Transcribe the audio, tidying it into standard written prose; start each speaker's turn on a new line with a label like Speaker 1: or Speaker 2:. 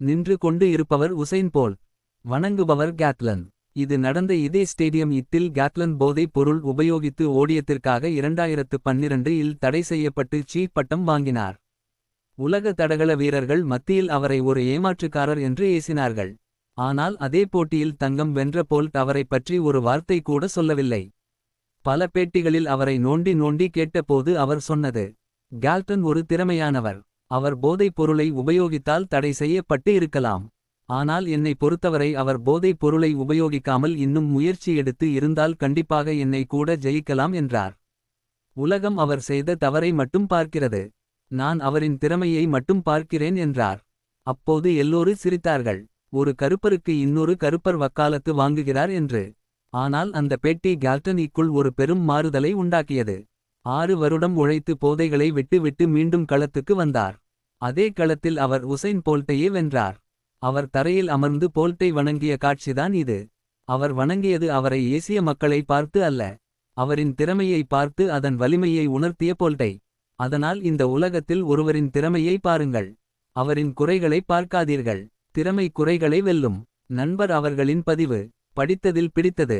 Speaker 1: நின்று கொண்டு இருப்பவர் உசைன் போல்ட். வணங்குபவர் கேத்லன். இது நடந்த இதே ஸ்டேடியம் இத்தில் கேத்லன் போதைப் பொருள் உபயோகித்து ஓடியத்திற்காக 2012 இல் தடை செய்யப்பட்டு சீஃப் பட்டம் வாங்கினார். உலக தடகள வீரர்கள் மத்தியில் அவரை ஒரு ஏமாற்றுக்காரர் என்று ஏசினார்கள். ஆனால் அதே போட்டியில் தங்கம் வென்ற போல்ட் அவரைப் பற்றி ஒரு வார்த்தை கூட சொல்லவில்லை. பல பேட்டிகளில் அவரை நோண்டி நோண்டி கேட்டபோது அவர் சொன்னது: கேல்டன் ஒரு திறமையானவர். அவர் போதைப் பொருளை உபயோகித்தால் தடை செய்யப்பட்டு இருக்கலாம். ஆனால் என்னை பொறுத்தவரை அவர் போதைப் பொருளை உபயோகிக்காமல் இன்னும் முயற்சி எடுத்து இருந்தால் கண்டிப்பாக என்னை கூட ஜெயிக்கலாம் என்றார். உலகம் அவர் செய்த தவறை மட்டும் பார்க்கிறது. நான் அவரின் திறமையை மட்டும் பார்க்கிறேன் என்றார். அப்போது எல்லோரும் சிரித்தார்கள். ஒரு கருப்பருக்கு இன்னொரு கருப்பர் வக்காலத்து வாங்குகிறார் என்று. ஆனால் அந்த பேட்டி கேல்டனிக்குள் ஒரு பெரும் மாறுதலை உண்டாக்கியது. 6 வருடம் உழைத்து போதைகளை விட்டு விட்டு மீண்டும் களத்துக்கு வந்தார். அதே களத்தில் அவர் உசைன் போல்ட்டையே வென்றார். அவர் தரையில் அமர்ந்து போல்ட்டை வணங்கிய காட்சிதான் இது. அவர் வணங்கியது அவரை ஏசிய மக்களை பார்த்து அல்ல. அவரின் திறமையை பார்த்து அதன் வலிமையை உணர்த்திய போல்ட்டை. அதனால் இந்த உலகத்தில் ஒருவரின் திறமையை பாருங்கள். அவரின் குறைகளை பார்க்காதீர்கள். திறமை குறைகளை வெல்லும். நண்பர் அவர்களின் பதிவு. படித்ததில் பிடித்தது.